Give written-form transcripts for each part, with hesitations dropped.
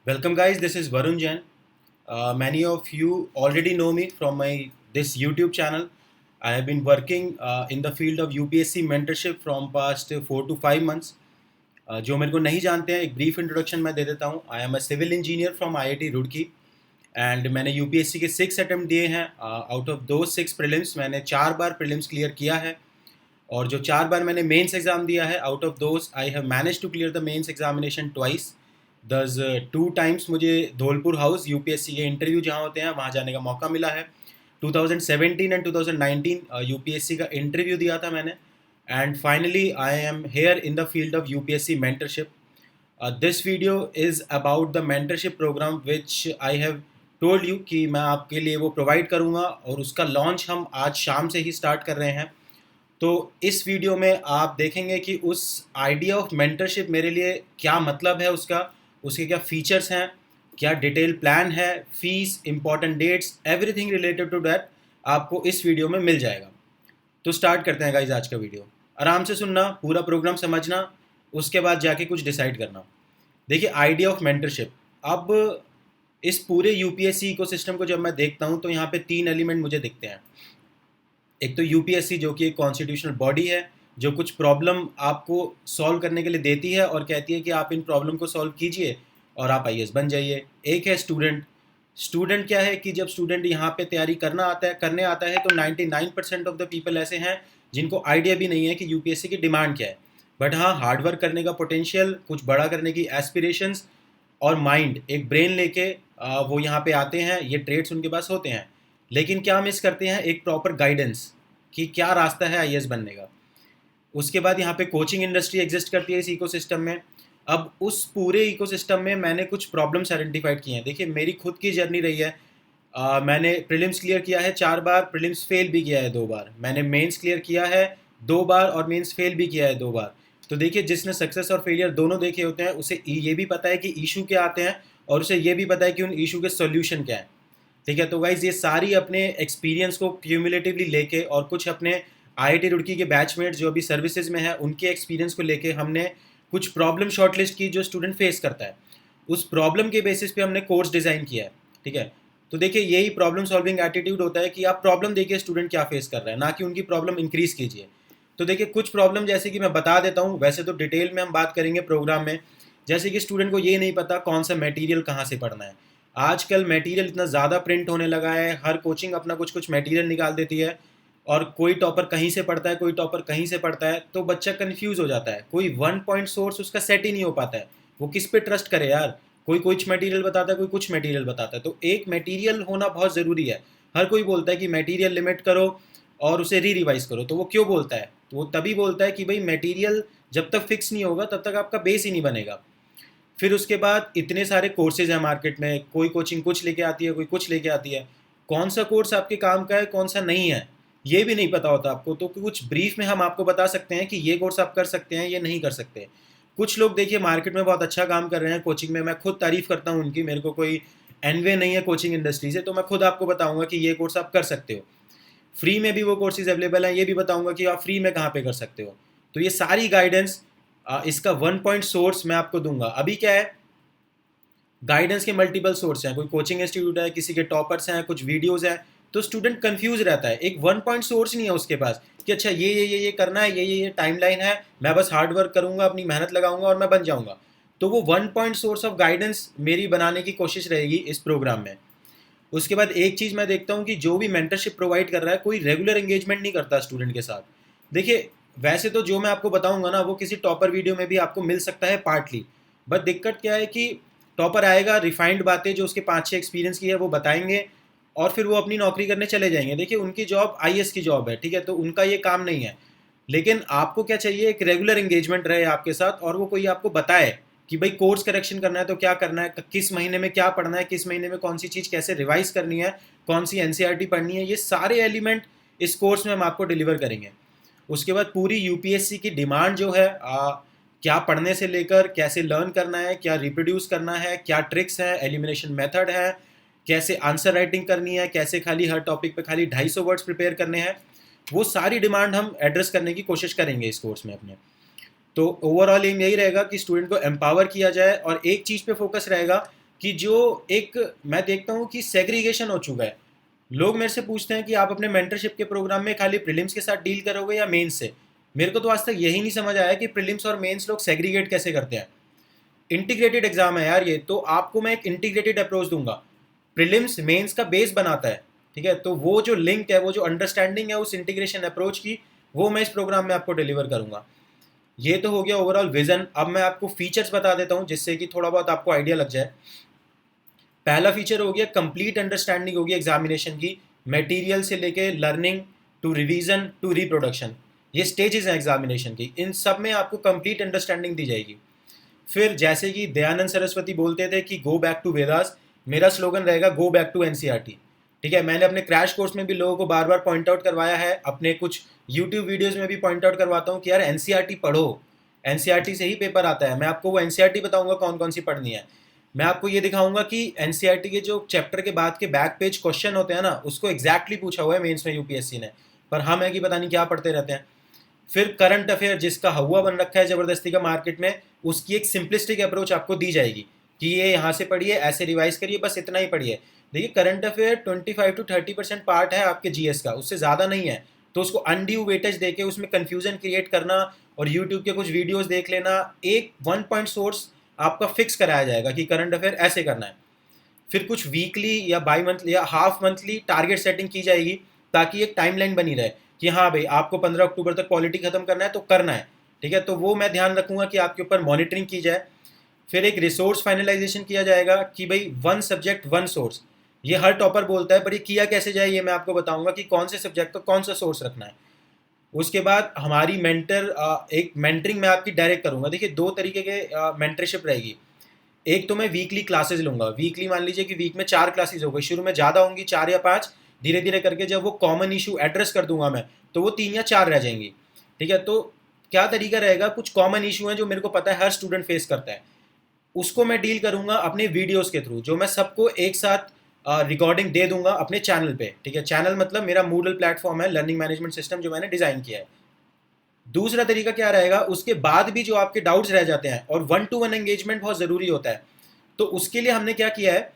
Welcome guys, this is Varun Jain. Many of you already know me from my this YouTube channel. I have been working in the field of UPSC mentorship from past 4 to 5 months. जो मेरे को नहीं जानते हैं एक brief introduction मैं दे देता हूँ. I am a civil engineer from IIT Roorkee and मैंने यूपीएससी के 6 अटेम्प्ट दिए हैं. आउट ऑफ दो 6 प्रीलिम्स मैंने 4 बार प्रीलिम्स क्लियर किया है और जो 4 बार मैंने मेंस एग्ज़ाम दिया है out of those I have manage to clear the mains examination twice. दस 2 टाइम्स मुझे धौलपुर हाउस यूपीएससी के इंटरव्यू जहाँ होते हैं वहाँ जाने का मौका मिला है. 2017 एंड 2019 यूपीएससी का इंटरव्यू दिया था मैंने and finally I am here in the field of UPSC mentorship. This video is about the mentorship programme which I have told you कि मैं आपके लिए वो प्रोवाइड करूँगा और उसका लॉन्च हम आज शाम से ही स्टार्ट कर रहे हैं. तो इस वीडियो में आप देखेंगे कि उस आइडिया ऑफ मेंटरशिप मेरे लिए क्या मतलब है उसका, उसके क्या फीचर्स हैं, क्या डिटेल प्लान है, fees, important dates, everything related to that आपको इस वीडियो में मिल जाएगा. तो स्टार्ट करते हैं गाइज आज का वीडियो. आराम से सुनना, पूरा प्रोग्राम समझना, उसके बाद जाके कुछ डिसाइड करना. देखिए आइडिया ऑफ मेंटरशिप. अब इस पूरे यूपीएससी इकोसिस्टम को जब मैं देखता हूँ तो यहाँ पे 3 एलिमेंट मुझे दिखते हैं. एक तो यूपीएससी जो कि एक कॉन्स्टिट्यूशनल बॉडी है जो कुछ प्रॉब्लम आपको सॉल्व करने के लिए देती है और कहती है कि आप इन प्रॉब्लम को सॉल्व कीजिए और आप आईएएस बन जाइए. एक है स्टूडेंट. स्टूडेंट क्या है कि जब स्टूडेंट यहाँ पे तैयारी करने आता है तो 99% ऑफ द पीपल ऐसे हैं जिनको आइडिया भी नहीं है कि यूपीएससी की डिमांड क्या है. बट हाँ, हार्डवर्क करने का पोटेंशियल, कुछ बड़ा करने की एस्पिरेशंस और माइंड, एक ब्रेन लेके वो यहाँ पे आते हैं. ये ट्रेड्स उनके पास होते हैं. लेकिन क्या मिस करते हैं? एक प्रॉपर गाइडेंस कि क्या रास्ता है आईएएस बनने का. उसके बाद यहाँ पे कोचिंग इंडस्ट्री एग्जिस्ट करती है इस इकोसिस्टम में. अब उस पूरे इकोसिस्टम में मैंने कुछ प्रॉब्लम्स आइडेंटिफाइड किए हैं. देखिए मेरी खुद की जर्नी रही है. मैंने प्रीलिम्स क्लियर किया है 4 बार, प्रीलिम्स फेल भी किया है 2 बार. मैंने मेंस क्लियर किया है 2 बार और मेंस फेल भी किया है 2 बार. तो देखिए जिसने सक्सेस और फेलियर दोनों देखे होते हैं उसे ये भी पता है कि इशू क्या आते हैं और उसे ये भी पता है कि उन इशू के सोल्यूशन क्या है. ठीक है, तो गाइज ये सारी अपने एक्सपीरियंस को क्यूमुलेटिवली लेके और कुछ अपने आईआईटी रुड़की के बैचमेट जो अभी सर्विसेज में है उनके एक्सपीरियंस को लेके हमने कुछ प्रॉब्लम शॉर्टलिस्ट की जो स्टूडेंट फेस करता है. उस प्रॉब्लम के बेसिस पे हमने कोर्स डिज़ाइन किया है. ठीक है, तो देखिए यही प्रॉब्लम सॉल्विंग एटीट्यूड होता है कि आप प्रॉब्लम देखिए स्टूडेंट क्या फेस कर रहा है, ना कि उनकी प्रॉब्लम इंक्रीज़ कीजिए. तो देखिए कुछ प्रॉब्लम जैसे कि मैं बता देता हूँ, वैसे तो डिटेल में हम बात करेंगे प्रोग्राम में. जैसे कि स्टूडेंट को ये नहीं पता कौन सा मटेरियल कहाँ से पढ़ना है. आजकल मटेरियल इतना ज़्यादा प्रिंट होने लगा है, हर कोचिंग अपना कुछ कुछ मटेरियल निकाल देती है और कोई टॉपर कहीं से पढ़ता है, कोई टॉपर कहीं से पढ़ता है, तो बच्चा कन्फ्यूज़ हो जाता है. कोई वन पॉइंट सोर्स उसका सेट ही नहीं हो पाता है. वो किस पे ट्रस्ट करे यार? कोई कुछ मटेरियल बताता है, कोई कुछ मटेरियल बताता है. तो एक मटेरियल होना बहुत ज़रूरी है. हर कोई बोलता है कि मटेरियल लिमिट करो और उसे रिवाइज करो. तो वो क्यों बोलता है? तो वो तभी बोलता है कि भाई मटेरियल जब तक फिक्स नहीं होगा तब तक आपका बेस ही नहीं बनेगा. फिर उसके बाद इतने सारे कोर्सेज हैं मार्केट में, कोई कोचिंग कुछ लेके आती है, कोई कुछ लेके आती है. कौन सा कोर्स आपके काम का है, कौन सा नहीं है, ये भी नहीं पता होता आपको. तो कुछ ब्रीफ में हम आपको बता सकते हैं कि ये कोर्स आप कर सकते हैं, ये नहीं कर सकते. कुछ लोग देखिए मार्केट में बहुत अच्छा काम कर रहे हैं कोचिंग में. मैं खुद तारीफ़ करता हूँ उनकी. मेरे को कोई एनवे नहीं है कोचिंग इंडस्ट्री से, तो मैं खुद आपको बताऊँगा कि ये कोर्स आप कर सकते हो. फ्री में भी वो कोर्सेज अवेलेबल हैं, ये भी बताऊँगा कि आप फ्री में कहाँ पे कर सकते हो. तो ये सारी गाइडेंस, इसका वन पॉइंट सोर्स मैं आपको दूंगा. अभी क्या है, गाइडेंस के मल्टीपल सोर्स हैं. कोई कोचिंग इंस्टीट्यूट है, किसी के टॉपर्स हैं, कुछ वीडियोस हैं, तो स्टूडेंट कंफ्यूज रहता है. एक वन पॉइंट सोर्स नहीं है उसके पास कि अच्छा ये करना है, ये टाइमलाइन है, मैं बस हार्ड वर्क करूंगा, अपनी मेहनत लगाऊंगा और मैं बन जाऊंगा. तो वो one point source of guidance मेरी बनाने की कोशिश रहेगी इस प्रोग्राम में. उसके बाद एक चीज़ मैं देखता हूँ कि जो भी मेंटरशिप प्रोवाइड कर रहा है कोई रेगुलर एंगेजमेंट नहीं करता स्टूडेंट के साथ. देखिए वैसे तो जो मैं आपको बताऊंगा ना वो किसी टॉपर वीडियो में भी आपको मिल सकता है पार्टली. बट दिक्कत क्या है कि टॉपर आएगा, रिफाइंड बातें जो उसके 5-6 एक्सपीरियंस की है वो बताएंगे और फिर वो अपनी नौकरी करने चले जाएंगे. देखिए उनकी जॉब आईएएस की जॉब है, ठीक है, तो उनका ये काम नहीं है. लेकिन आपको क्या चाहिए? एक रेगुलर एंगेजमेंट रहे आपके साथ और वो कोई आपको बताए कि भाई कोर्स करेक्शन करना है तो क्या करना है, किस महीने में क्या पढ़ना है, किस महीने में कौन सी चीज़ कैसे रिवाइज करनी है, कौन सी एनसीईआरटी पढ़नी है. ये सारे एलिमेंट इस कोर्स में हम आपको डिलीवर करेंगे. उसके बाद पूरी यूपीएससी की डिमांड जो है, क्या पढ़ने से लेकर कैसे लर्न करना है, क्या रिप्रोड्यूस करना है, क्या ट्रिक्स हैं, एलिमिनेशन मेथड है, कैसे आंसर राइटिंग करनी है, कैसे खाली हर टॉपिक पे खाली 250 वर्ड्स प्रिपेयर करने हैं, वो सारी डिमांड हम एड्रेस करने की कोशिश करेंगे इस कोर्स में अपने. तो ओवरऑल एम यही रहेगा कि स्टूडेंट को एम्पावर किया जाए और एक चीज़ पे फोकस रहेगा कि जो एक मैं देखता हूँ कि सेग्रीगेशन हो चुका है। लोग मेरे से पूछते हैं कि आप अपने मेंटरशिप के प्रोग्राम में खाली प्रीलिम्स के साथ डील करोगे या मेंस से। मेरे को तो आज तक यही नहीं समझ आया कि प्रीलिम्स और मेंस लोग सेग्रीगेट कैसे करते हैं। इंटीग्रेटेड एग्जाम है यार ये, तो आपको मैं एक इंटीग्रेटेड अप्रोच दूंगा। प्रीलिम्स मेंस का बेस बनाता है, ठीक है, तो वो जो लिंक है, वो जो अंडरस्टैंडिंग है उस इंटीग्रेशन अप्रोच की, वो मैं इस प्रोग्राम में आपको डिलीवर करूंगा। ये तो हो गया ओवरऑल विजन। अब मैं आपको फीचर्स बता देता हूँ जिससे कि थोड़ा बहुत आपको आइडिया लग जाए। पहला फीचर हो गया कंप्लीट अंडरस्टैंडिंग होगी एग्जामिनेशन की, मटेरियल से लेके learning to revision to reproduction. ये स्टेजेस हैं एग्जामिनेशन की, इन सब में आपको कंप्लीट अंडरस्टैंडिंग दी जाएगी। फिर जैसे कि दयानंद सरस्वती बोलते थे कि गो बैक टू वेदास, मेरा स्लोगन रहेगा गो बैक टू एनसीईआरटी। ठीक है, मैंने अपने क्रैश कोर्स में भी लोगों को बार बार पॉइंट आउट करवाया है, अपने कुछ यूट्यूब वीडियोस में भी पॉइंट आउट करवाता हूँ कि यार एनसीईआरटी पढ़ो, एनसीईआरटी से ही पेपर आता है। मैं आपको वो एनसीईआरटी बताऊंगा कौन कौन सी पढ़नी है। मैं आपको ये दिखाऊंगा कि एनसीईआरटी के जो चैप्टर के बाद के बैक पेज क्वेश्चन होते हैं ना, उसको एग्जैक्टली पूछा हुआ है मेंस में यूपीएससी ने, पर हम है कि पता नहीं क्या पढ़ते रहते हैं। फिर करंट अफेयर जिसका हवा बन रखा है ज़बरदस्ती का मार्केट में, उसकी एक सिंपलिस्टिक अप्रोच आपको दी जाएगी कि ये यहाँ से पढ़िए, ऐसे रिवाइज करिए, बस इतना ही पढ़िए। देखिए करंट अफेयर 25 to 30% पार्ट है आपके जीएस का, उससे ज़्यादा नहीं है। तो उसको अनड्यू वेटेज देके उसमें कन्फ्यूजन क्रिएट करना और यूट्यूब के कुछ वीडियोज़ देख लेना, एक 1 पॉइंट सोर्स आपका फिक्स कराया जाएगा कि करंट अफेयर ऐसे करना है। फिर कुछ वीकली या बाई मंथली या हाफ मंथली टारगेट सेटिंग की जाएगी ताकि एक टाइमलाइन बनी रहे कि हाँ भाई आपको 15 अक्टूबर तक पॉलिटी खत्म करना है तो करना है, ठीक है। तो वो मैं ध्यान रखूंगा कि आपके ऊपर मॉनिटरिंग की जाए। फिर एक रिसोर्स फाइनलाइजेशन किया जाएगा कि भाई 1 सब्जेक्ट 1 सोर्स, ये हर टॉपर बोलता है, पर ये किया कैसे जाए ये मैं आपको बताऊंगा कि कौन से सब्जेक्ट का कौन सा सोर्स रखना है। उसके बाद हमारी एक मेंटरिंग मैं आपकी डायरेक्ट करूंगा। देखिए 2 तरीके के मेंटरशिप रहेगी। एक तो मैं वीकली क्लासेस लूंगा, वीकली मान लीजिए कि वीक में 4 क्लासेस हो गई, शुरू में ज़्यादा होंगी 4 या 5, धीरे धीरे करके जब वो कॉमन इशू एड्रेस कर दूंगा मैं, तो वो 3 या 4 रह जाएंगी, ठीक है। तो क्या तरीका रहेगा, कुछ कॉमन इशू है जो मेरे को पता है हर स्टूडेंट फेस करता है, उसको मैं डील करूंगा अपने वीडियोस के थ्रू, जो मैं सबको एक साथ रिकॉर्डिंग दे दूंगा अपने चैनल पे, ठीक है। चैनल मतलब मेरा मूडल प्लेटफॉर्म है, लर्निंग मैनेजमेंट सिस्टम जो मैंने डिज़ाइन किया है। दूसरा तरीका क्या रहेगा, उसके बाद भी जो आपके डाउट्स रह जाते हैं, और 1 to 1 एंगेजमेंट बहुत ज़रूरी होता है, तो उसके लिए हमने क्या किया है,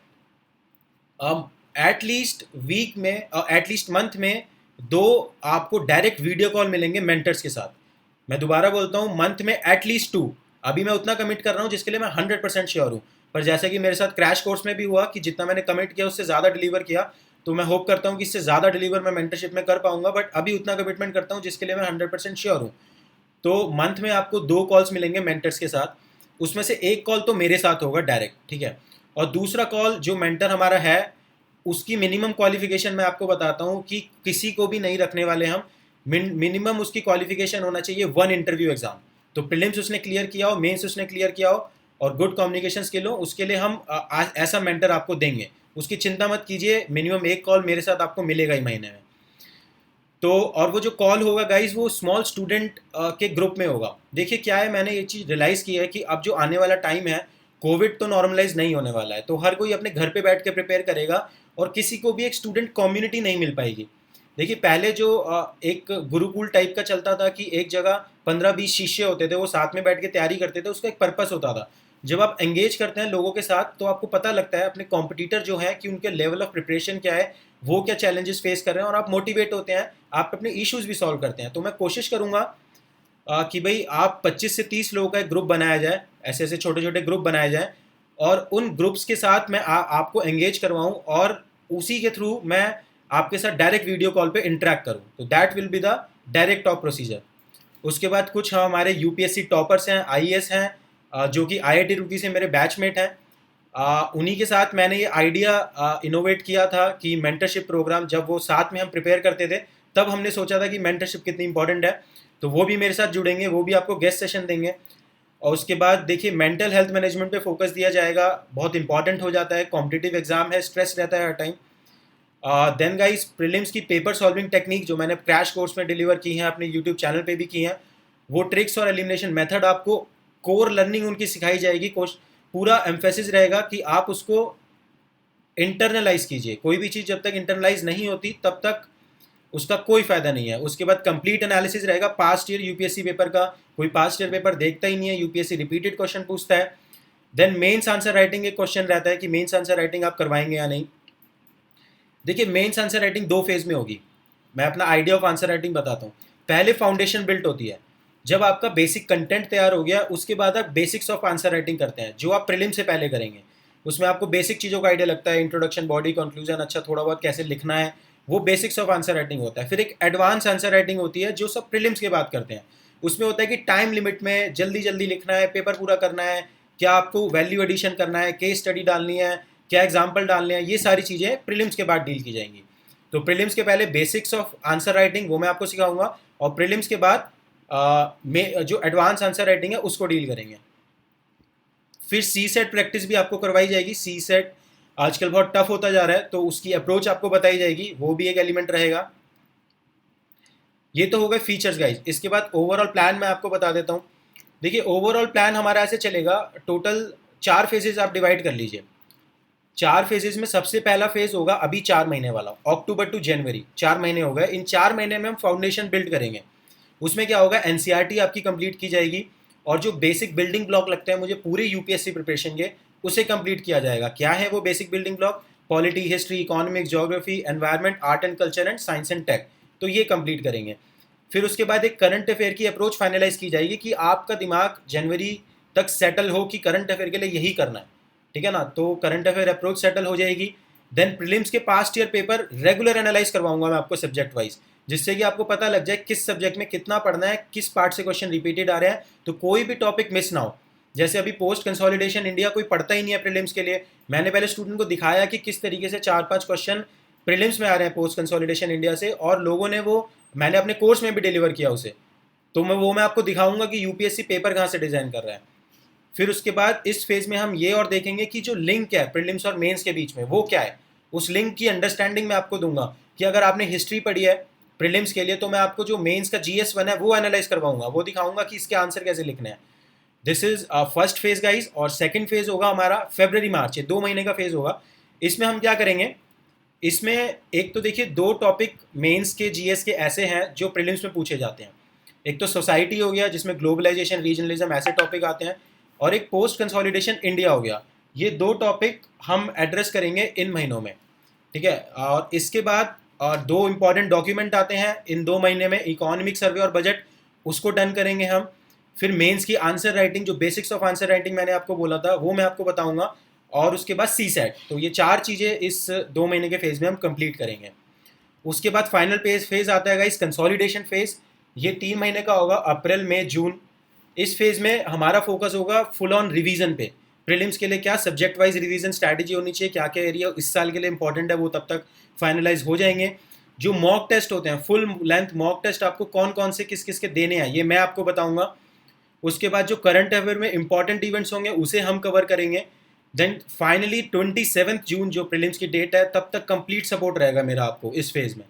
एटलीस्ट वीक में एटलीस्ट मंथ में 2 आपको डायरेक्ट वीडियो कॉल मिलेंगे मेंटर्स के साथ। मैं दोबारा बोलता हूँ, मंथ में एटलीस्ट 2। अभी मैं उतना कमिट कर रहा हूँ जिसके लिए मैं 100% श्योर हूँ, पर जैसे कि मेरे साथ क्रैश कोर्स में भी हुआ कि जितना मैंने कमिट किया उससे ज़्यादा डिलीवर किया, तो मैं होप करता हूँ कि इससे ज़्यादा डिलीवर मैं मेंटरशिप में कर पाऊंगा, बट अभी उतना कमिटमेंट करता हूँ जिसके लिए मैं 100% श्योर हूँ। तो मंथ में आपको 2 कॉल्स मिलेंगे मेंटर्स के साथ, उसमें से एक कॉल तो मेरे साथ होगा डायरेक्ट, ठीक है। और दूसरा कॉल जो मेंटर हमारा है, उसकी मिनिमम क्वालिफिकेशन मैं आपको बताता हूँ कि किसी को भी नहीं रखने वाले हम। मिनिमम उसकी क्वालिफिकेशन होना चाहिए 1 इंटरव्यू एग्जाम। तो प्रीलिम्स उसने क्लियर किया हो, मेंस उसने क्लियर किया हो, और गुड कम्युनिकेशन स्किल हो, उसके लिए हम ऐसा मेंटर आपको देंगे। उसकी चिंता मत कीजिए, मिनिमम एक कॉल मेरे साथ आपको मिलेगा ही महीने में। तो और वो जो कॉल होगा गाइज, वो स्मॉल स्टूडेंट के ग्रुप में होगा। देखिए क्या है, मैंने ये चीज़ रियलाइज़ की है कि अब जो आने वाला टाइम है, कोविड तो नॉर्मलाइज नहीं होने वाला है, तो हर कोई अपने घर पे बैठ के प्रिपेयर करेगा और किसी को भी एक स्टूडेंट कम्युनिटी नहीं मिल पाएगी। देखिए पहले जो एक गुरुकुल टाइप का चलता था कि एक जगह 15-20 शिष्य होते थे, वो साथ में बैठ के तैयारी करते थे, उसका एक पर्पस होता था। जब आप एंगेज करते हैं लोगों के साथ तो आपको पता लगता है अपने कॉम्पिटिटर जो है कि उनके लेवल ऑफ प्रिपरेशन क्या है, वो क्या चैलेंजेस फेस कर रहे हैं, और आप मोटिवेट होते हैं, आप अपने इश्यूज भी सॉल्व करते हैं। तो मैं कोशिश करूंगा कि भाई आप 25 से 30 लोगों का एक ग्रुप बनाया जाए, ऐसे ऐसे छोटे छोटे ग्रुप बनाए जाए, और उन ग्रुप्स के साथ मैं आपको एंगेज करवाऊं, और उसी के थ्रू मैं आपके साथ डायरेक्ट वीडियो कॉल पे इंटरेक्ट करूं। तो that will be the direct top procedure. उसके बाद कुछ हमारे यूपीएससी टॉपर्स हैं, आईएएस हैं, जो कि आईआईटी रुड़की से मेरे बैचमेट हैं। उन्हीं के साथ मैंने ये आइडिया इनोवेट किया था कि मेंटरशिप प्रोग्राम जब वो साथ में हम प्रिपेयर करते थे, तब हमने सोचा था कि मेंटरशिप कितनी इंपॉर्टेंट है। तो वो भी मेरे साथ जुड़ेंगे, वो भी आपको गेस्ट सेशन देंगे। और उसके बाद देखिए मेंटल हेल्थ मैनेजमेंट पे फोकस दिया जाएगा, बहुत इंपॉर्टेंट हो जाता है, कॉम्पिटिटिव एग्जाम है, स्ट्रेस रहता है हर टाइम। देन गाइस प्रीलिम्स की पेपर सॉल्विंग टेक्निक जो मैंने क्रैश कोर्स में डिलीवर की हैं, अपने यूट्यूब चैनल पे भी की हैं, वो ट्रिक्स और एलिमिनेशन मेथड आपको कोर लर्निंग उनकी सिखाई जाएगी। पूरा एम्फेसिस रहेगा कि आप उसको इंटरनलाइज कीजिए। कोई भी चीज़ जब तक इंटरनलाइज नहीं होती तब तक उसका कोई फायदा नहीं है। उसके बाद कंप्लीट एनालिसिस रहेगा पास्ट ईयर यूपीएससी पेपर का। कोई पास्ट ईयर पेपर देखता ही नहीं है, यूपीएससी रिपीटेड क्वेश्चन पूछता है। देन मेंस आंसर राइटिंग एक क्वेश्चन रहता है कि मेंस आंसर राइटिंग आप करवाएंगे या नहीं। देखिए मेंस आंसर राइटिंग दो फेज में होगी। मैं अपना आइडिया ऑफ आंसर राइटिंग बताता हूँ। पहले फाउंडेशन बिल्ट होती है, जब आपका बेसिक कंटेंट तैयार हो गया उसके बाद आप बेसिक्स ऑफ आंसर राइटिंग करते हैं, जो आप प्रीलिम से पहले करेंगे। उसमें आपको बेसिक चीज़ों का आइडिया लगता है, इंट्रोडक्शन, बॉडी, कंक्लूजन, अच्छा थोड़ा बहुत कैसे लिखना है, वो बेसिक्स ऑफ आंसर राइटिंग होता है। फिर एक एडवांस आंसर राइटिंग होती है जो सब प्रीलिम्स के बाद करते हैं। उसमें होता है कि टाइम लिमिट में जल्दी जल्दी लिखना है, पेपर पूरा करना है, क्या आपको वैल्यू एडिशन करना है, केस स्टडी डालनी है, क्या एग्जाम्पल डालने हैं, ये सारी चीज़ें प्रीलिम्स के बाद डील की जाएंगी। तो प्रीलिम्स के पहले बेसिक्स ऑफ आंसर राइटिंग वो मैं आपको सिखाऊंगा, और प्रीलिम्स के बाद में जो एडवांस आंसर राइटिंग है उसको डील करेंगे। फिर सी सेट प्रैक्टिस भी आपको करवाई जाएगी। सी सेट आजकल बहुत टफ होता जा रहा है, तो उसकी अप्रोच आपको बताई जाएगी, वो भी एक एलिमेंट रहेगा। ये तो हो गए फीचर्स गाइज। इसके बाद ओवरऑल प्लान मैं आपको बता देता हूँ। देखिए ओवरऑल प्लान हमारा ऐसे चलेगा, टोटल 4 फेजेस आप डिवाइड कर लीजिए। 4 फेजेस में सबसे पहला फेज होगा अभी 4 महीने वाला, अक्टूबर टू जनवरी, 4 महीने हो गए। इन 4 महीने में हम फाउंडेशन बिल्ड करेंगे। उसमें क्या होगा, एनसीईआरटी आपकी कंप्लीट की जाएगी, और जो बेसिक बिल्डिंग ब्लॉक लगते हैं मुझे पूरे यूपीएससी प्रिपरेशन के, उसे कंप्लीट किया जाएगा। क्या है वो basic building block? Polity, history, economics, geography, environment, art and culture and science and tech, तो ये कंप्लीट करेंगे। फिर उसके बाद एक करंट अफेयर की अप्रोच फाइनलाइज की जाएगी कि आपका दिमाग जनवरी तक सेटल हो कि करंट अफेयर के लिए यही करना है, ठीक है ना। तो करंट अफेयर अप्रोच सेटल हो जाएगी। देन प्रीलिम्स के past year paper regular analyse करवाऊंगा मैं आपको सब्जेक्ट वाइज, जिससे कि आपको पता लग जाए किस सब्जेक्ट में कितना पढ़ना है, किस पार्ट से क्वेश्चन रिपीटेड आ रहे हैं, तो कोई भी टॉपिक मिस ना हो। जैसे अभी पोस्ट कंसोलिडेशन इंडिया कोई पढ़ता ही नहीं है प्रीलिम्स के लिए, मैंने पहले स्टूडेंट को दिखाया कि किस तरीके से 4-5 क्वेश्चन प्रीलिम्स में आ रहे हैं पोस्ट कंसोलिडेशन इंडिया से, और लोगों ने वो मैंने अपने कोर्स में भी डिलीवर किया उसे। तो मैं आपको दिखाऊंगा कि यूपीएससी पेपर कहाँ से डिज़ाइन कर रहा है। फिर उसके बाद इस फेज में हम ये और देखेंगे कि जो लिंक है प्रीलिम्स और मेंस के बीच में वो क्या है। उस लिंक की अंडरस्टैंडिंग मैं आपको दूंगा कि अगर आपने हिस्ट्री पढ़ी है प्रीलिम्स के लिए, तो मैं आपको जो मेंस का GS1 है वो एनालाइज करवाऊंगा, वो दिखाऊंगा कि इसके आंसर कैसे लिखने हैं। This is first phase guys. और सेकंड फेज होगा हमारा फरवरी मार्च, ये 2 महीने का फेज होगा। इसमें हम क्या करेंगे, इसमें एक तो देखिए 2 टॉपिक मेंस के GS के ऐसे हैं जो प्रीलिम्स में पूछे जाते हैं। एक तो सोसाइटी हो गया जिसमें ग्लोबलाइजेशन, रीजनलिज्म ऐसे टॉपिक आते हैं, और एक पोस्ट कंसोलिडेशन इंडिया हो गया। ये 2 टॉपिक हम एड्रेस करेंगे इन महीनों में, ठीक है। और इसके बाद 2 इंपॉर्टेंट डॉक्यूमेंट आते हैं इन 2 महीने में, इकोनॉमिक सर्वे और बजट, उसको डन करेंगे हम। फिर मेंस की आंसर राइटिंग, जो बेसिक्स ऑफ आंसर राइटिंग मैंने आपको बोला था वो मैं आपको बताऊंगा, और उसके बाद सी सेट। तो ये 4 चीज़ें इस 2 महीने के फेज में हम कंप्लीट करेंगे। उसके बाद फाइनल फेज आता है इस कंसोलिडेशन फेज। ये 3 महीने का होगा, अप्रैल, मई, जून। इस फेज में हमारा फोकस होगा फुल ऑन रिवीजन पे। प्रीलिम्स के लिए क्या सब्जेक्ट वाइज रिवीजन स्ट्रैटेजी होनी चाहिए, क्या क्या एरिया इस साल के लिए इंपॉर्टेंट है, वो तब तक फाइनलाइज हो जाएंगे। जो मॉक टेस्ट होते हैं, फुल लेंथ मॉक टेस्ट आपको कौन कौन से किस किस के देने हैं ये मैं आपको बताऊंगा। उसके बाद जो करंट अफेयर में इंपॉर्टेंट इवेंट्स होंगे उसे हम कवर करेंगे। देन फाइनली 27 जून जो प्रीलिम्स की डेट है तब तक कंप्लीट सपोर्ट रहेगा मेरा आपको इस फेज में।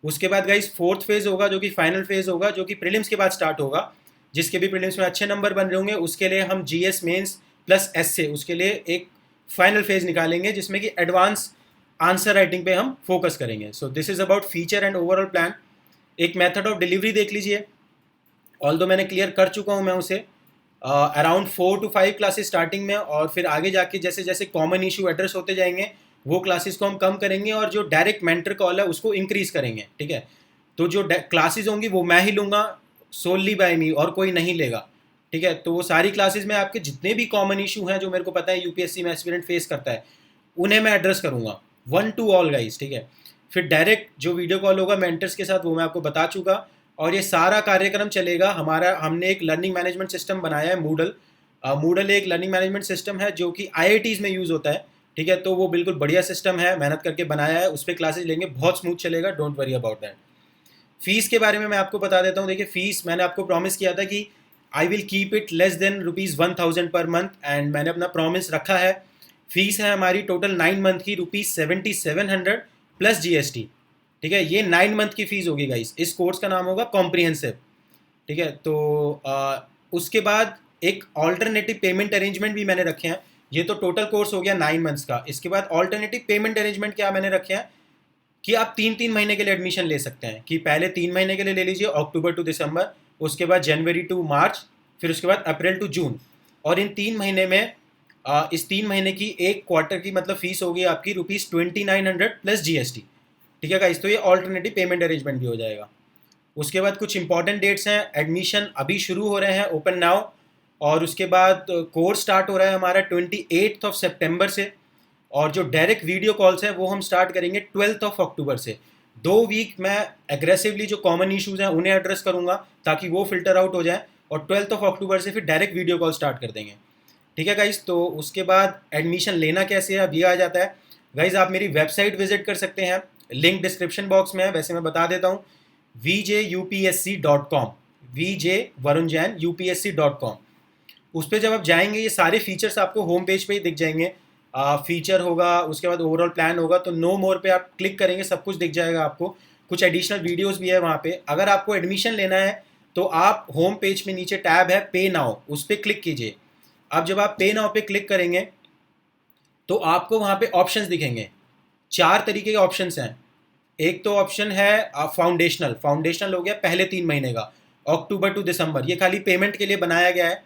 उसके बाद गाइस फोर्थ फेज होगा जो कि फाइनल फेज होगा, जो कि प्रीलिम्स के बाद स्टार्ट होगा। जिसके भी प्रीलिम्स में अच्छे नंबर बन रहे होंगे उसके लिए हम GS मेंस प्लस एसए, उसके लिए एक फाइनल फेज निकालेंगे जिसमें कि एडवांस आंसर राइटिंग पे हम फोकस करेंगे। So this is about feature and overall plan. एक मेथड ऑफ डिलीवरी देख लीजिए, ऑल्दो मैंने क्लियर कर चुका हूँ मैं उसे। अराउंड 4 to 5 क्लासेस स्टार्टिंग में, और फिर आगे जाके जैसे जैसे कॉमन इशू एड्रेस होते जाएंगे वो क्लासेस को हम कम करेंगे, और जो डायरेक्ट मेंटर कॉल है उसको इंक्रीज करेंगे, ठीक है। तो जो क्लासेस होंगी वो मैं ही लूँगा, सोलली बाय मी, और कोई नहीं लेगा, ठीक है। तो वो सारी क्लासेस में आपके जितने भी कॉमन इशू हैं जो मेरे को पता है यूपीएससी में एस्पिरेंट फेस करता है उन्हें मैं एड्रेस करूँगा, 1 to all गाइस, ठीक है। फिर डायरेक्ट जो वीडियो कॉल होगा मेंटर्स के साथ वो मैं आपको बता चुका, और ये सारा कार्यक्रम चलेगा हमारा। हमने एक लर्निंग मैनेजमेंट सिस्टम बनाया है, मूडल। मूडल एक लर्निंग मैनेजमेंट सिस्टम है जो कि IITs में यूज़ होता है, ठीक है। तो वो बिल्कुल बढ़िया सिस्टम है, मेहनत करके बनाया है, उस पर क्लासेस लेंगे, बहुत स्मूथ चलेगा, don't worry about that. Fees के बारे में मैं आपको बता देता हूँ। देखिए फीस मैंने आपको प्रॉमिस किया था कि I will keep it less than ₹1000 per month, and मैंने अपना प्रॉमिस रखा है। फीस है हमारी टोटल 9 मंथ की ₹7700 प्लस GST, ठीक है। ये 9 मंथ की फीस होगी गाइस। इस कोर्स का नाम होगा कॉम्प्रिहेंसिव, ठीक है। तो उसके बाद एक ऑल्टरनेटिव पेमेंट अरेंजमेंट भी मैंने रखे हैं। ये तो टोटल कोर्स हो गया 9 मंथ्स का। इसके बाद ऑल्टरनेटिव पेमेंट अरेंजमेंट क्या मैंने रखे हैं कि आप 3-3 महीने के लिए एडमिशन ले सकते हैं, कि पहले 3 महीने के लिए ले लीजिए, अक्टूबर टू दिसंबर, उसके बाद जनवरी टू मार्च, फिर उसके बाद अप्रैल टू जून। और इन 3 महीने में इस 3 महीने की एक क्वार्टर की मतलब फीस होगी आपकी ₹2900 प्लस जीएसटी। ठीक है गाइस, तो ये ऑल्टरनेटिव पेमेंट अरेंजमेंट भी हो जाएगा। उसके बाद कुछ इंपॉर्टेंट डेट्स हैं, एडमिशन अभी शुरू हो रहे हैं, ओपन नाउ। और उसके बाद कोर्स स्टार्ट हो रहा है हमारा 28 सितंबर से। और जो डायरेक्ट वीडियो कॉल्स हैं वो हम स्टार्ट करेंगे 12 अक्टूबर से। 2 वीक मैं एग्रेसिवली जो कॉमन इश्यूज हैं उन्हें एड्रेस करूंगा ताकि वो फिल्टर आउट हो जाए, और 12 अक्टूबर से फिर डायरेक्ट वीडियो कॉल स्टार्ट कर देंगे। ठीक है गाइज, तो उसके बाद एडमिशन लेना कैसे है अब ये आ जाता है। गाइज आप मेरी वेबसाइट विजिट कर सकते हैं, लिंक डिस्क्रिप्शन बॉक्स में है, वैसे मैं बता देता हूँ, vjupsc.com, vj Varun Jain upsc.com। उस पर जब आप जाएंगे ये सारे फीचर्स आपको होम पेज पे ही दिख जाएंगे। फीचर होगा, उसके बाद ओवरऑल प्लान होगा, तो नो मोर पे आप क्लिक करेंगे सब कुछ दिख जाएगा आपको। कुछ एडिशनल वीडियोस भी है वहाँ पे। अगर आपको एडमिशन लेना है तो आप होम पेज में नीचे टैब है पे नाउ, उस पर क्लिक कीजिए। अब जब आप पे नाउ पे क्लिक करेंगे तो आपको वहाँ पे ऑप्शंस दिखेंगे। 4 तरीके के ऑप्शंस हैं। एक तो ऑप्शन है फाउंडेशनल। फाउंडेशनल हो गया पहले 3 महीने का, अक्टूबर टू दिसंबर, ये खाली पेमेंट के लिए बनाया गया है।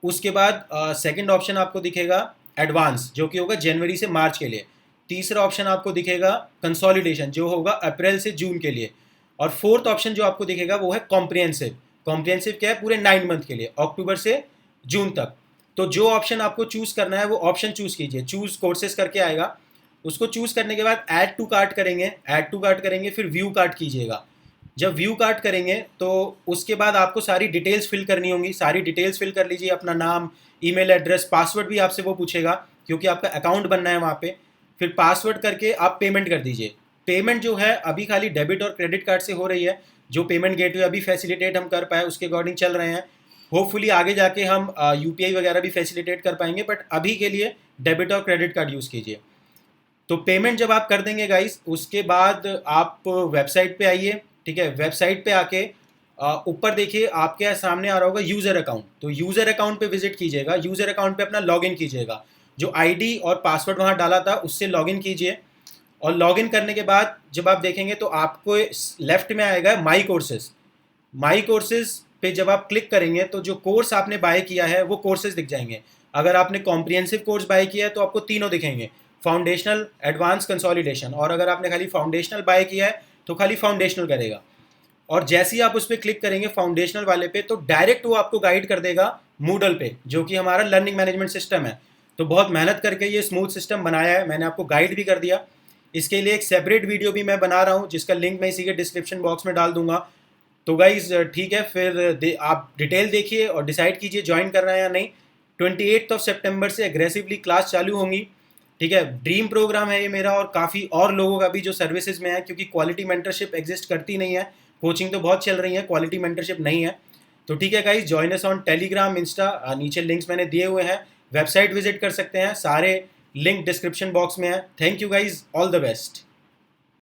उसके बाद सेकंड ऑप्शन आपको दिखेगा एडवांस, जो कि होगा जनवरी से मार्च के लिए। तीसरा ऑप्शन आपको दिखेगा कंसोलिडेशन, जो होगा अप्रैल से जून के लिए। और फोर्थ ऑप्शन जो आपको दिखेगा वो है कॉम्प्रिहेंसिव। कॉम्प्रिहेंसिव क्या है, पूरे 9 मंथ के लिए, अक्टूबर से जून तक। तो जो ऑप्शन आपको चूज करना है वो ऑप्शन चूज कीजिए, चूज कोर्सेज करके आएगा। उसको चूज करने के बाद ऐड टू कार्ट करेंगे, ऐड टू कार्ट करेंगे, फिर व्यू कार्ट कीजिएगा। जब व्यू कार्ट करेंगे तो उसके बाद आपको सारी डिटेल्स फिल करनी होंगी। सारी डिटेल्स फिल कर लीजिए, अपना नाम, ईमेल एड्रेस, पासवर्ड भी आपसे वो पूछेगा क्योंकि आपका अकाउंट बनना है वहाँ पे। फिर पासवर्ड करके आप पेमेंट कर दीजिए। पेमेंट जो है अभी खाली डेबिट और क्रेडिट कार्ड से हो रही है। जो पेमेंट गेटवे अभी फैसिलिटेट हम कर पाए उसके अकॉर्डिंग चल रहे हैं। होपफुली आगे जाके हम यूपीआई वगैरह भी फैसिलिटेट कर पाएंगे, बट अभी के लिए डेबिट और क्रेडिट कार्ड यूज़ कीजिए। तो पेमेंट जब आप कर देंगे गाइस, उसके बाद आप वेबसाइट पे आइए। ठीक है, वेबसाइट पे आके ऊपर देखिए आपके सामने आ रहा होगा यूज़र अकाउंट। तो यूज़र अकाउंट पे विजिट कीजिएगा। यूज़र अकाउंट पे अपना लॉगिन कीजिएगा। जो आईडी और पासवर्ड वहाँ डाला था उससे लॉगिन कीजिए। और लॉगिन करने के बाद जब आप देखेंगे तो आपको लेफ्ट में आएगा माई कोर्सेज। माई कोर्सेज पे जब आप क्लिक करेंगे तो जो कोर्स आपने बाय किया है वो कोर्सेज दिख जाएंगे। अगर आपने कॉम्प्रिहेंसिव कोर्स बाय किया है तो आपको तीनों दिखेंगे, फाउंडेशनल, एडवांस, कंसोलिडेशन। और अगर आपने खाली फाउंडेशनल बाय किया है तो खाली फाउंडेशनल करेगा। और जैसे ही आप उस पर क्लिक करेंगे फाउंडेशनल वाले पे, तो डायरेक्ट वो आपको गाइड कर देगा मूडल पे, जो कि हमारा लर्निंग मैनेजमेंट सिस्टम है। तो बहुत मेहनत करके ये स्मूथ सिस्टम बनाया है, मैंने आपको गाइड भी कर दिया। इसके लिए एक सेपरेट वीडियो भी मैं बना रहा हूँ जिसका लिंक मैं इसी के डिस्क्रिप्शन बॉक्स में डाल दूंगा। तो गाइज ठीक है, फिर आप डिटेल देखिए और डिसाइड कीजिए ज्वाइन करना है या नहीं। 28 सितंबर से एग्रेसिवली क्लास चालू होंगी। ठीक है, ड्रीम प्रोग्राम है ये मेरा, और काफ़ी और लोगों का भी जो सर्विसेज में है, क्योंकि क्वालिटी मेंटरशिप एग्जिस्ट करती नहीं है। कोचिंग तो बहुत चल रही है, क्वालिटी मेंटरशिप नहीं है। तो ठीक है guys, join us on Telegram, Insta, नीचे लिंक्स मैंने दिए हुए हैं। वेबसाइट विजिट कर सकते हैं, सारे लिंक डिस्क्रिप्शन बॉक्स में है। Thank you guys, all the best.